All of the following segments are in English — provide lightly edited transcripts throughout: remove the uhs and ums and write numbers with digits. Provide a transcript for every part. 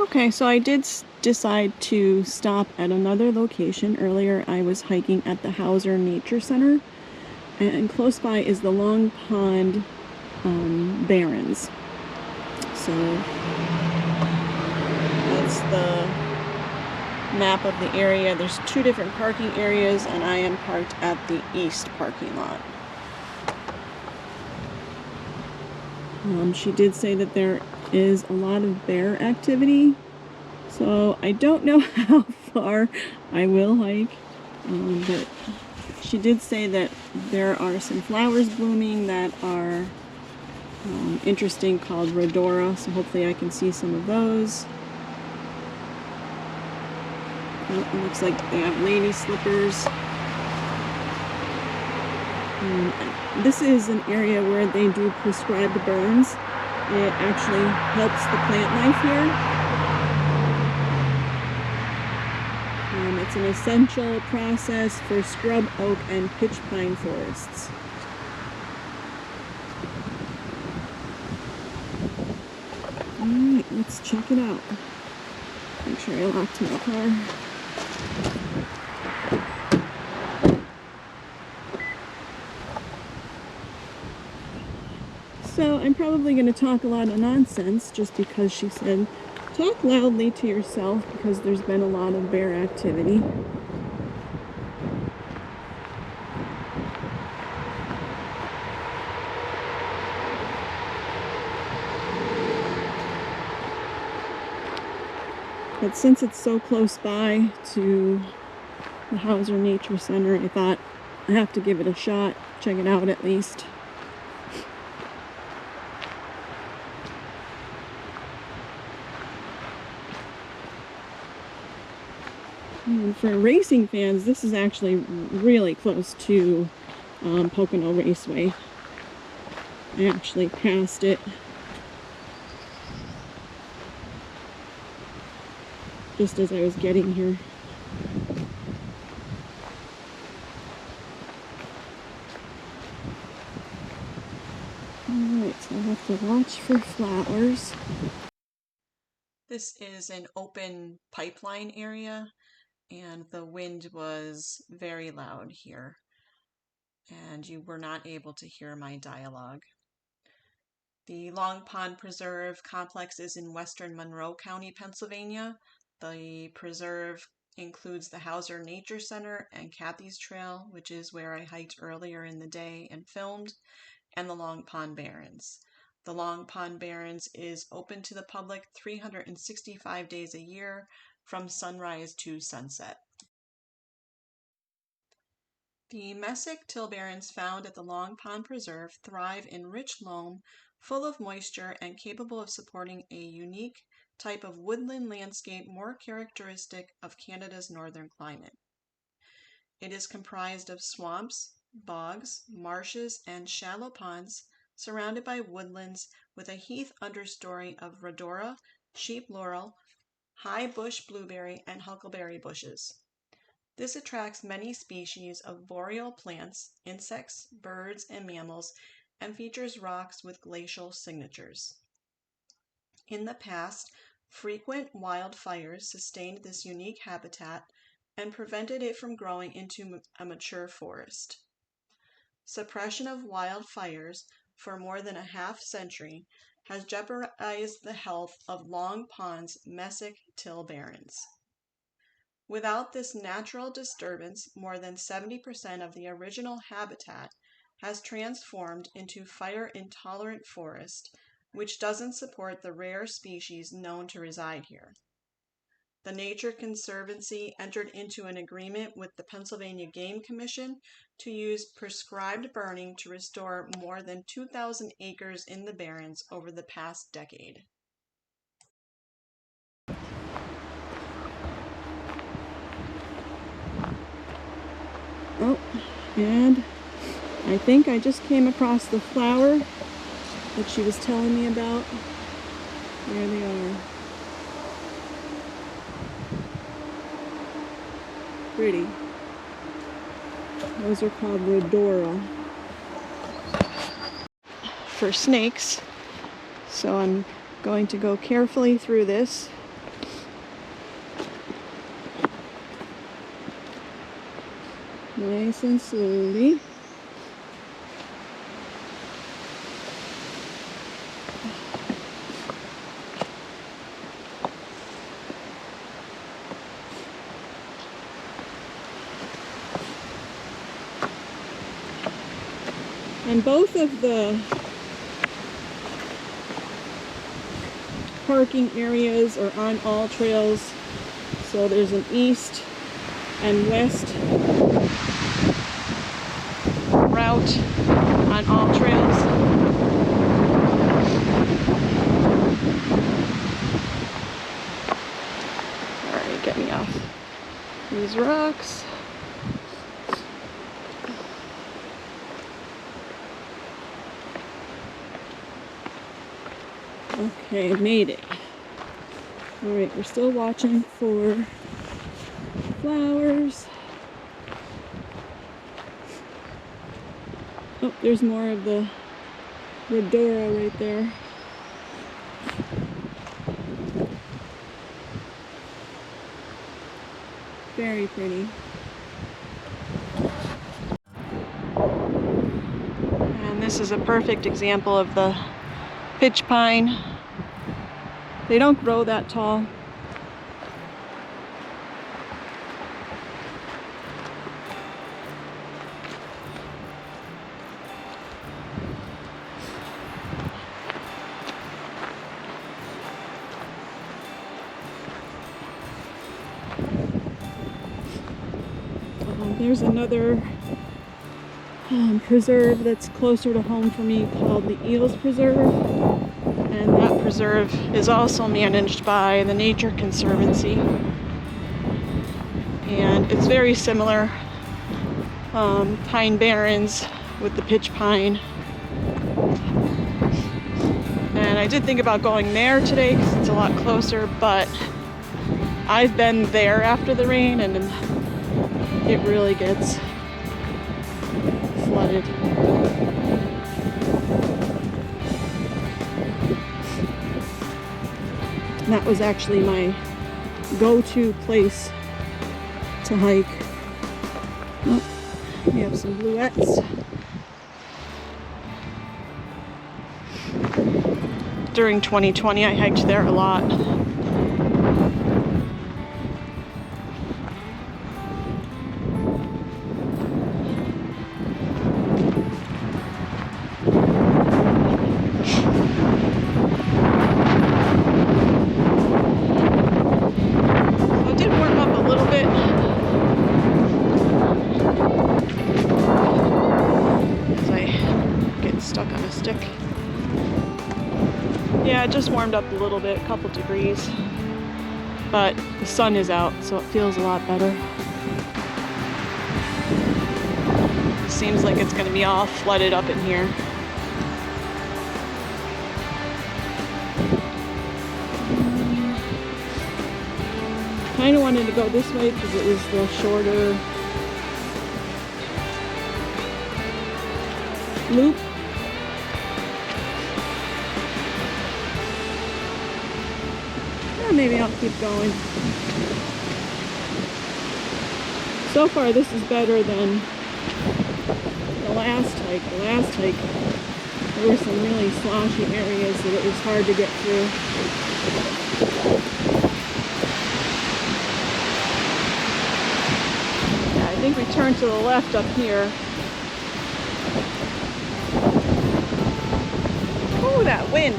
Okay, so I did decide to stop at another location. Earlier I was hiking at the Hauser Nature Center, and close by is the Long Pond Barrens. So that's the map of the area. There's two different parking areas, and I am parked at the east parking lot. She did say that there is a lot of bear activity, so I don't know how far I will hike, but she did say that there are some flowers blooming that are interesting, called rhodora, so hopefully I can see some of those. It looks like they have lady slippers. This is an area where they do prescribed burns. It actually helps the plant life here. It's an essential process for scrub oak and pitch pine forests. Alright, let's check it out. Make sure I locked my car. So I'm probably going to talk a lot of nonsense just because she said talk loudly to yourself, because there's been a lot of bear activity. But since it's so close by to the Hauser Nature Center, I thought I have to give it a shot, check it out at least. And for racing fans, this is actually really close to Pocono Raceway. I actually passed it just as I was getting here. Alright, so I have to watch for flowers. This is an open pipeline area, and the wind was very loud here, and you were not able to hear my dialogue. The Long Pond Preserve complex is in western Monroe County, Pennsylvania. The preserve includes the Hauser Nature Center and Kathy's Trail, which is where I hiked earlier in the day and filmed, and the Long Pond Barrens. The Long Pond Barrens is open to the public 365 days a year from sunrise to sunset. The mesic till barrens found at the Long Pond Preserve thrive in rich loam, full of moisture and capable of supporting a unique type of woodland landscape more characteristic of Canada's northern climate. It is comprised of swamps, bogs, marshes, and shallow ponds surrounded by woodlands with a heath understory of rhodora, sheep laurel, high bush blueberry, and huckleberry bushes. This attracts many species of boreal plants, insects, birds, and mammals, and features rocks with glacial signatures. In the past, frequent wildfires sustained this unique habitat and prevented it from growing into a mature forest. Suppression of wildfires for more than a half-century has jeopardized the health of Long Pond's mesic till barrens. Without this natural disturbance, more than 70% of the original habitat has transformed into fire-intolerant forest, which doesn't support the rare species known to reside here. The Nature Conservancy entered into an agreement with the Pennsylvania Game Commission to use prescribed burning to restore more than 2,000 acres in the Barrens over the past decade. Oh, and I think I just came across the flower that she was telling me about. There they are. Pretty. Those are called rhodora for snakes. So I'm going to go carefully through this Nice and slowly. And both of the parking areas are on AllTrails. So there's an east and west route on AllTrails. Alright, get me off these rocks. Okay, made it. Alright, we're still watching for flowers. Oh, there's more of the rhodora right there. Very pretty. And this is a perfect example of the pitch pine. They don't grow that tall. There's another preserve that's closer to home for me called the Eels Preserve, and that preserve is also managed by the Nature Conservancy, and it's very similar. Pine barrens with the pitch pine, and I did think about going there today because it's a lot closer, but I've been there after the rain and it really gets flooded. And that was actually my go-to place to hike. Oh, we have some bluets. During 2020, I hiked there a lot. Yeah, it just warmed up a little bit, a couple degrees, but the sun is out, so it feels a lot better. It seems like it's going to be all flooded up in here. Kind of wanted to go this way because it was the shorter loop. Maybe I'll keep going. So far this is better than the last hike. The last hike, there were some really sloshy areas that it was hard to get through. Yeah, I think we turn to the left up here. Oh, that wind!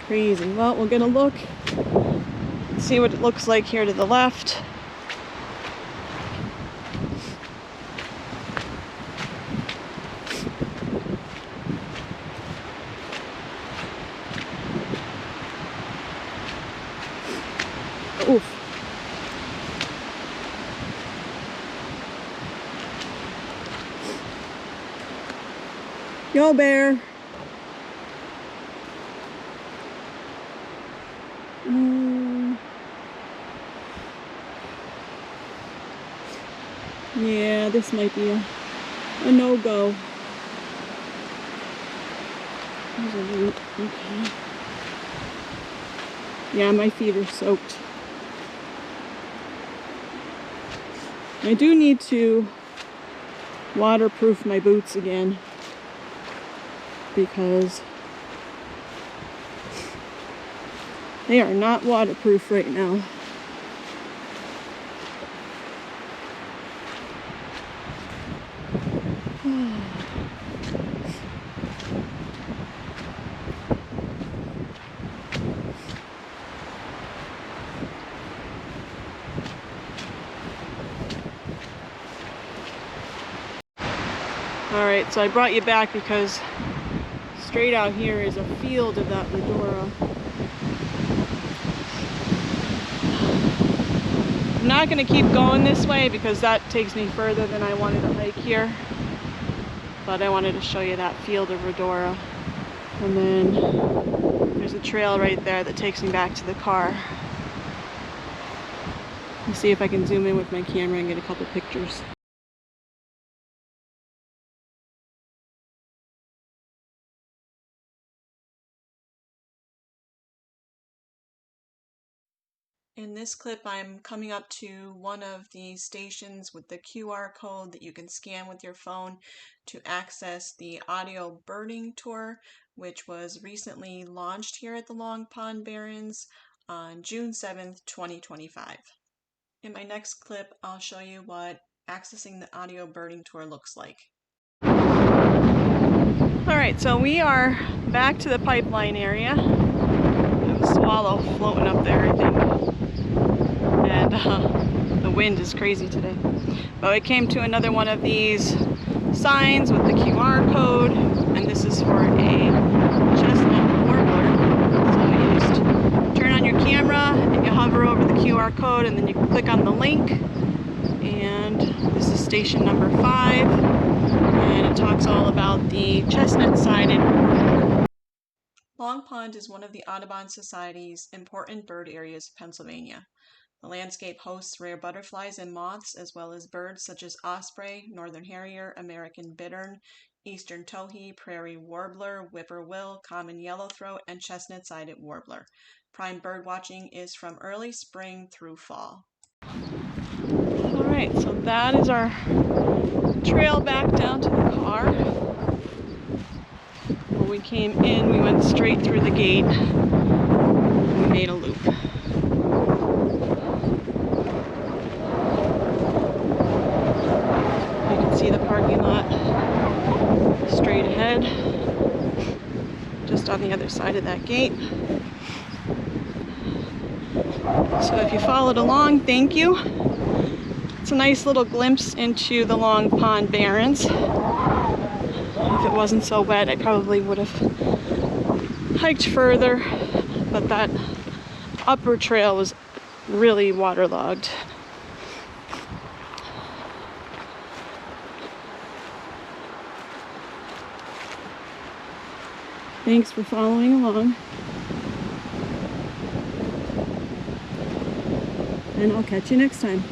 Crazy. Well, we're gonna look, see what it looks like here to the left. Oof. Yo, bear. Yeah, this might be a no-go. There's a root. Okay. Yeah, my feet are soaked. I do need to waterproof my boots again because they are not waterproof right now. Alright, so I brought you back because straight out here is a field of that Rhodora. I'm not going to keep going this way because that takes me further than I wanted to hike here. But I wanted to show you that field of Rhodora. And then there's a trail right there that takes me back to the car. Let's see if I can zoom in with my camera and get a couple pictures. In this clip, I'm coming up to one of the stations with the QR code that you can scan with your phone to access the audio birding tour, which was recently launched here at the Long Pond Barrens on June 7th, 2025. In my next clip, I'll show you what accessing the audio birding tour looks like. Alright, so we are back to the pipeline area. There's a swallow floating up there, I think. And the wind is crazy today. But we came to another one of these signs with the QR code, and this is for a chestnut warbler. So you just turn on your camera and you hover over the QR code, and then you click on the link. And this is station number 5, and it talks all about the chestnut-sided warbler. Long Pond is one of the Audubon Society's important bird areas of Pennsylvania. The landscape hosts rare butterflies and moths, as well as birds such as osprey, northern harrier, American bittern, eastern towhee, prairie warbler, whippoorwill, common yellowthroat, and chestnut-sided warbler. Prime bird watching is from early spring through fall. Alright, so that is our trail back down to the car. When we came in, we went straight through the gate. We made a loop. See the parking lot straight ahead, just on the other side of that gate. So if you followed along, thank you. It's a nice little glimpse into the Long Pond Barrens. If it wasn't so wet, I probably would have hiked further, but that upper trail was really waterlogged. Thanks for following along, and I'll catch you next time.